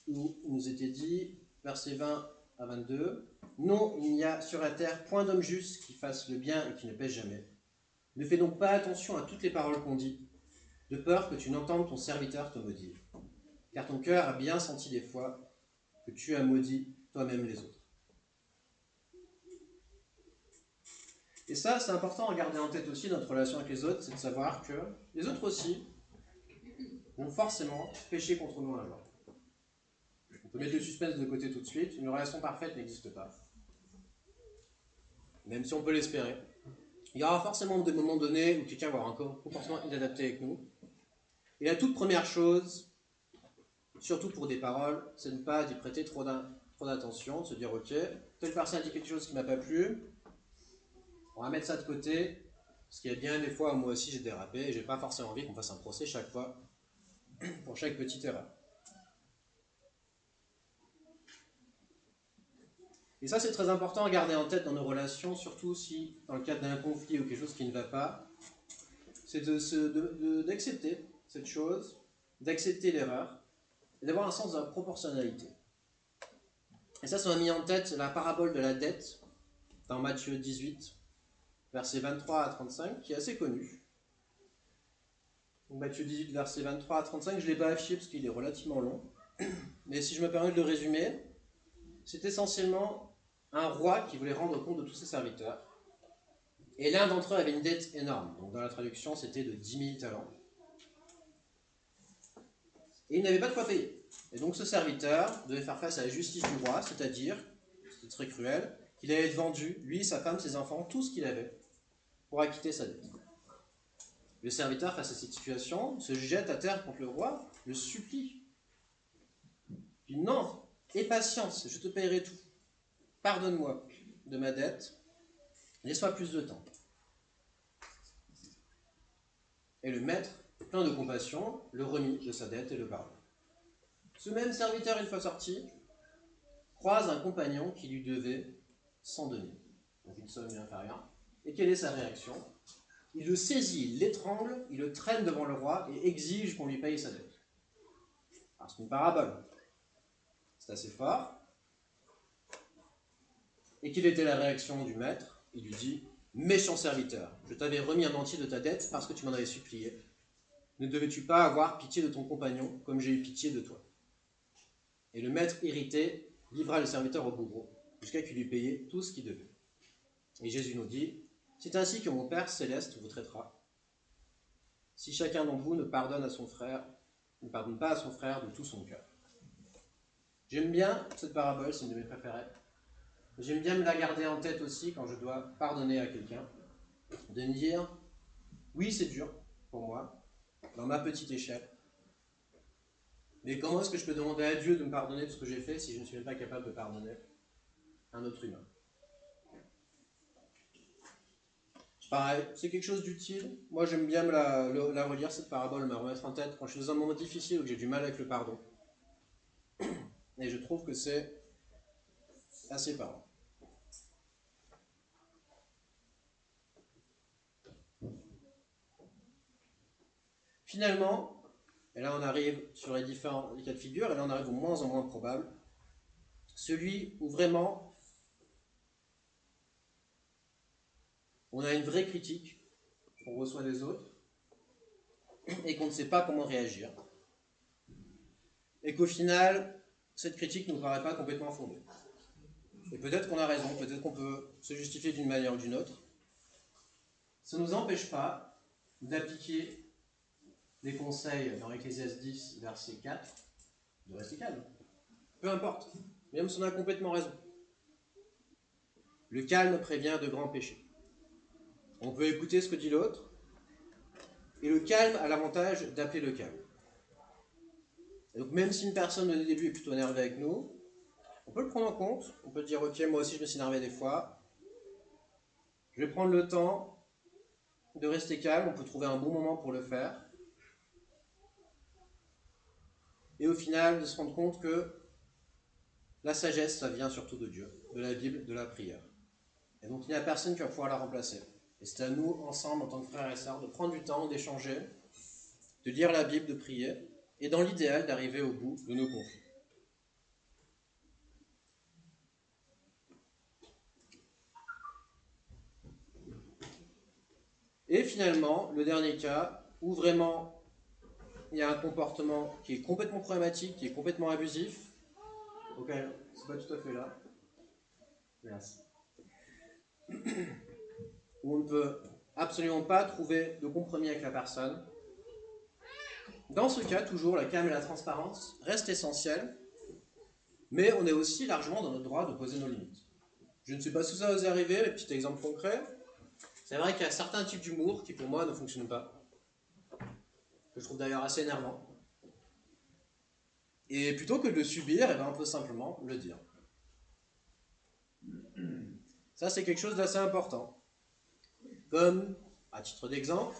où il nous était dit, verset 20 à 22, « Non, il n'y a sur la terre point d'homme juste qui fasse le bien et qui ne pêche jamais. Ne fais donc pas attention à toutes les paroles qu'on dit, de peur que tu n'entendes ton serviteur te maudire. Car ton cœur a bien senti des fois que tu as maudit toi-même les autres. » Et ça, c'est important à garder en tête aussi, notre relation avec les autres, c'est de savoir que les autres aussi vont forcément pécher contre nous un jour. On peut mettre le suspense de côté tout de suite, une relation parfaite n'existe pas. Même si on peut l'espérer. Il y aura forcément des moments donnés où quelqu'un va avoir un comportement inadapté avec nous. Et la toute première chose, surtout pour des paroles, c'est de ne pas y prêter trop d'attention, de se dire ok, telle personne a dit quelque chose qui ne m'a pas plu, on va mettre ça de côté, parce qu'il y a bien des fois où moi aussi j'ai dérapé et j'ai pas forcément envie qu'on fasse un procès chaque fois pour chaque petite erreur. Et ça c'est très important à garder en tête dans nos relations, surtout si dans le cadre d'un conflit ou quelque chose qui ne va pas, c'est d'accepter cette chose, d'accepter l'erreur, et d'avoir un sens de la proportionnalité. Et ça m'a mis en tête la parabole de la dette, dans Matthieu 18, versets 23 à 35, qui est assez connue. Donc Matthieu 18, versets 23 à 35, je ne l'ai pas affiché parce qu'il est relativement long, mais si je me permets de le résumer, c'est essentiellement un roi qui voulait rendre compte de tous ses serviteurs, et l'un d'entre eux avait une dette énorme, donc dans la traduction c'était de 10 000 talents, et il n'avait pas de quoi payer. Et donc ce serviteur devait faire face à la justice du roi, c'est-à-dire, c'était très cruel, qu'il allait être vendu, lui, sa femme, ses enfants, tout ce qu'il avait, pour acquitter sa dette. Le serviteur, face à cette situation, se jette à terre contre le roi, le supplie. Il dit non, aie patience, je te paierai tout. Pardonne-moi de ma dette, laisse-moi plus de temps. Et le maître, plein de compassion, le remit de sa dette et le pardonne. Ce même serviteur, une fois sorti, croise un compagnon qui lui devait 100 deniers, donc une somme inférieure. Et quelle est sa réaction? Il le saisit, il l'étrangle, il le traîne devant le roi et exige qu'on lui paye sa dette. Alors c'est une parabole, c'est assez fort. Et quelle était la réaction du maître? Il lui dit « Méchant serviteur, je t'avais remis un entier de ta dette parce que tu m'en avais supplié. Ne devais-tu pas avoir pitié de ton compagnon comme j'ai eu pitié de toi ?» Et le maître, irrité, livra le serviteur au bourreau jusqu'à qu'il lui payait tout ce qu'il devait. Et Jésus nous dit « C'est ainsi que mon Père céleste vous traitera. Si chacun d'entre vous ne pardonne pas à son frère de tout son cœur. » J'aime bien cette parabole, c'est une de mes préférées. J'aime bien me la garder en tête aussi quand je dois pardonner à quelqu'un. De me dire, oui c'est dur pour moi, dans ma petite échelle. Mais comment est-ce que je peux demander à Dieu de me pardonner de ce que j'ai fait si je ne suis même pas capable de pardonner un autre humain? Pareil, c'est quelque chose d'utile. Moi, j'aime bien la relire, cette parabole, me remettre en tête quand je suis dans un moment difficile ou que j'ai du mal avec le pardon. Et je trouve que c'est assez parlant. Finalement, et là on arrive sur les différents cas de figure, et là on arrive au moins en moins probable, celui où vraiment on a une vraie critique qu'on reçoit des autres, et qu'on ne sait pas comment réagir. Et qu'au final, cette critique ne nous paraît pas complètement fondée. Et peut-être qu'on a raison, peut-être qu'on peut se justifier d'une manière ou d'une autre. Ça ne nous empêche pas d'appliquer les conseils dans Ecclésiaste 10, verset 4, de rester calme. Peu importe, même si on a complètement raison. Le calme prévient de grands péchés. On peut écouter ce que dit l'autre, et le calme a l'avantage d'appeler le calme. Et donc même si une personne au début est plutôt énervée avec nous, on peut le prendre en compte, on peut dire ok, moi aussi je me suis énervé des fois, je vais prendre le temps de rester calme, on peut trouver un bon moment pour le faire, et au final de se rendre compte que la sagesse, ça vient surtout de Dieu, de la Bible, de la prière. Et donc il n'y a personne qui va pouvoir la remplacer. Et c'est à nous, ensemble, en tant que frères et sœurs, de prendre du temps, d'échanger, de lire la Bible, de prier, et dans l'idéal, d'arriver au bout de nos conflits. Et finalement, le dernier cas, où vraiment il y a un comportement qui est complètement problématique, qui est complètement abusif, ok, c'est pas tout à fait là. Merci. Où on ne peut absolument pas trouver de compromis avec la personne. Dans ce cas, toujours, la calme et la transparence restent essentielles, mais on est aussi largement dans notre droit de poser nos limites. Je ne sais pas si ça va vous arriver, les petits exemples concrets. C'est vrai qu'il y a certains types d'humour qui, pour moi, ne fonctionnent pas, que je trouve d'ailleurs assez énervant. Et plutôt que de le subir, on peut simplement le dire. Ça, c'est quelque chose d'assez important. Comme, à titre d'exemple,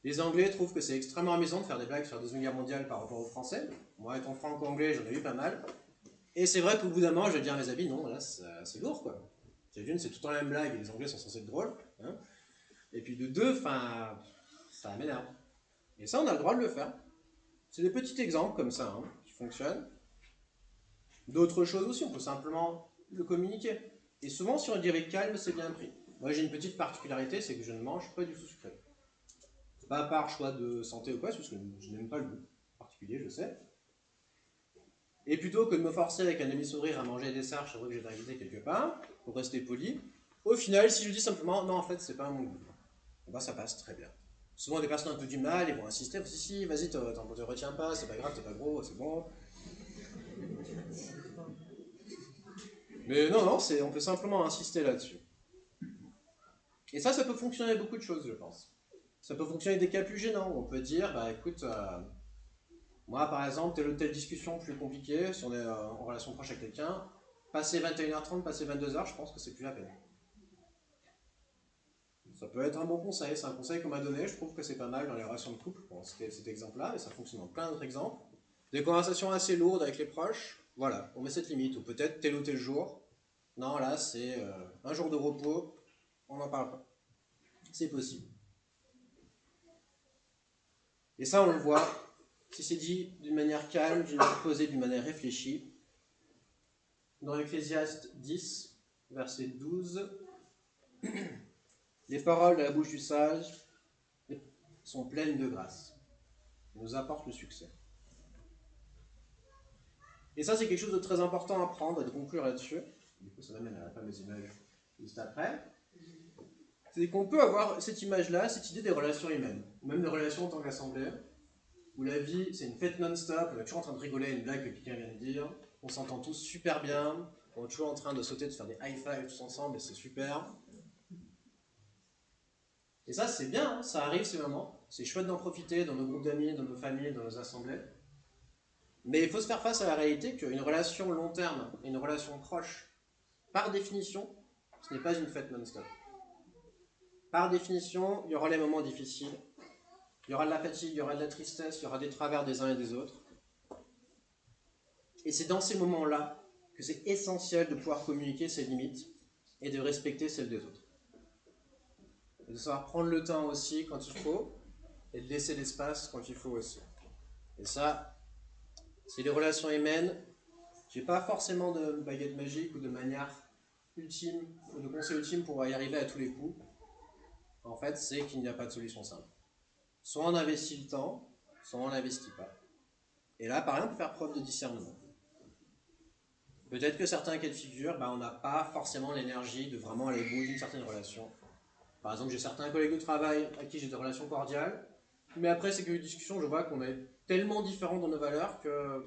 les Anglais trouvent que c'est extrêmement amusant de faire des blagues sur la Deuxième Guerre mondiale par rapport aux Français. Moi, étant franco-anglais, j'en ai eu pas mal. Et c'est vrai qu'au bout d'un moment, je vais dire à mes amis, non, là, c'est lourd, quoi. C'est d'une, c'est tout le temps la même blague, et les Anglais sont censés être drôles. Hein. Et puis de deux, ça m'énerve. Et ça, on a le droit de le faire. C'est des petits exemples comme ça, qui fonctionnent. D'autres choses aussi, on peut simplement le communiquer. Et souvent, si on dirait calme, c'est bien pris. Moi, j'ai une petite particularité, c'est que je ne mange pas du tout sucré. Pas par choix de santé ou quoi, parce que je n'aime pas le goût particulier, je sais. Et plutôt que de me forcer avec un demi-sourire à manger des desserts, je savais que j'étais invité quelque part, pour rester poli, au final, si je dis simplement, non, en fait, c'est pas mon goût, et ben, ça passe très bien. Souvent, des personnes un peu du mal, ils vont insister, si, vas-y, te retiens pas, c'est pas grave, t'es pas gros, c'est bon. Mais non, on peut simplement insister là-dessus. Et ça peut fonctionner avec beaucoup de choses, je pense. Ça peut fonctionner avec des cas plus gênants, où on peut dire, bah écoute, moi par exemple, telle ou telle discussion plus compliquée, si on est en relation proche avec quelqu'un, passer 21h30, passer 22h, je pense que c'est plus la peine. Ça peut être un bon conseil, c'est un conseil qu'on m'a donné, je trouve que c'est pas mal dans les relations de couple, pour cet exemple-là, et ça fonctionne dans plein d'autres exemples. Des conversations assez lourdes avec les proches, voilà, on met cette limite, ou peut-être tel ou tel jour, non là c'est un jour de repos, on n'en parle pas. C'est possible. Et ça on le voit, si c'est dit d'une manière calme, d'une manière posée, d'une manière réfléchie, dans Ecclésiaste 10, verset 12, les paroles de la bouche du sage sont pleines de grâce. Elles nous apportent le succès. Et ça, c'est quelque chose de très important à prendre et de conclure là-dessus. Du coup, ça m'amène à la fameuse image juste après. C'est qu'on peut avoir cette image-là, cette idée des relations humaines, ou même des relations en tant qu'assemblée, où la vie, c'est une fête non-stop, on est toujours en train de rigoler à une blague que quelqu'un vient de dire, on s'entend tous super bien, on est toujours en train de sauter, de faire des high-five tous ensemble, et c'est super. Et ça, c'est bien, ça arrive ces moments, c'est chouette d'en profiter dans nos groupes d'amis, dans nos familles, dans nos assemblées. Mais il faut se faire face à la réalité qu'une relation long terme et une relation proche, par définition, ce n'est pas une fête non-stop. Par définition, il y aura les moments difficiles, il y aura de la fatigue, il y aura de la tristesse, il y aura des travers des uns et des autres. Et c'est dans ces moments-là que c'est essentiel de pouvoir communiquer ses limites et de respecter celles des autres. Et de savoir prendre le temps aussi quand il faut, et de laisser l'espace quand il faut aussi. Et ça, si les relations humaines, j'ai pas forcément de baguette magique ou de manière ultime, ou de conseil ultime pour y arriver à tous les coups. En fait, c'est qu'il n'y a pas de solution simple. Soit on investit le temps, soit on n'investit pas. Et là, par exemple, faire preuve de discernement. Peut-être que certains cas de figure, on n'a pas forcément l'énergie de vraiment aller au bout d'une certaine relation. Par exemple, j'ai certains collègues de travail à qui j'ai des relations cordiales, mais après ces discussions, je vois qu'on est tellement différents dans nos valeurs que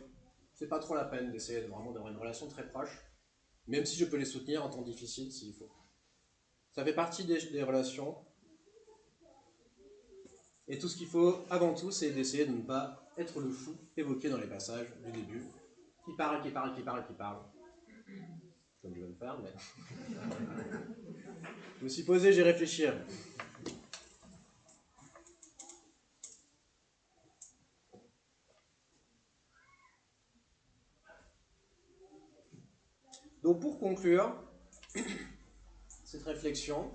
c'est pas trop la peine d'essayer vraiment d'avoir une relation très proche, même si je peux les soutenir en temps difficile s'il faut. Ça fait partie des relations. Et tout ce qu'il faut, avant tout, c'est d'essayer de ne pas être le fou évoqué dans les passages du début. Qui parle. Comme je vais le faire, mais... je me suis posé, j'ai réfléchi. Donc pour conclure cette réflexion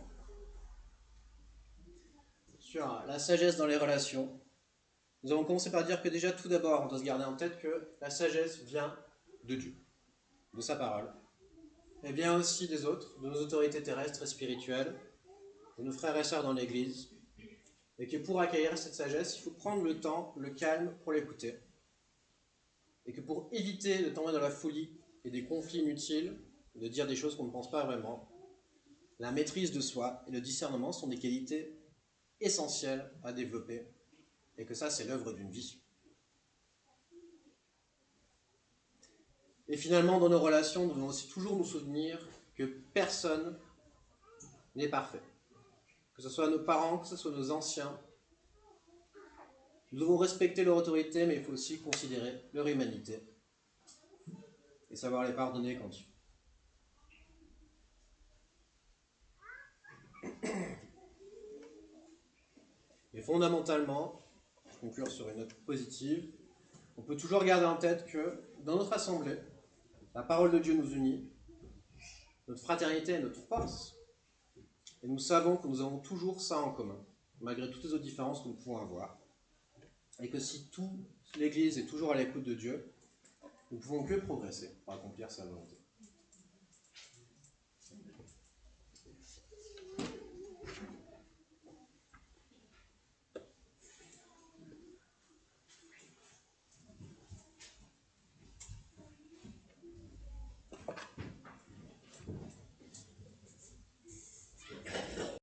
sur la sagesse dans les relations, nous avons commencé par dire que déjà tout d'abord, on doit se garder en tête que la sagesse vient de Dieu, de sa parole, et vient aussi des autres, de nos autorités terrestres et spirituelles, de nos frères et sœurs dans l'Église, et que pour accueillir cette sagesse, il faut prendre le temps, le calme pour l'écouter, et que pour éviter de tomber dans la folie et des conflits inutiles, de dire des choses qu'on ne pense pas vraiment, la maîtrise de soi et le discernement sont des qualités essentielles à développer, et que ça, c'est l'œuvre d'une vie. Et finalement, dans nos relations, nous devons aussi toujours nous souvenir que personne n'est parfait. Que ce soit nos parents, que ce soit nos anciens. Nous devons respecter leur autorité, mais il faut aussi considérer leur humanité et savoir les pardonner quand il faut. Et fondamentalement, pour conclure sur une note positive, on peut toujours garder en tête que dans notre assemblée, la parole de Dieu nous unit, notre fraternité est notre force, et nous savons que nous avons toujours ça en commun, malgré toutes les autres différences que nous pouvons avoir, et que si toute l'Église est toujours à l'écoute de Dieu, nous ne pouvons que progresser pour accomplir sa volonté.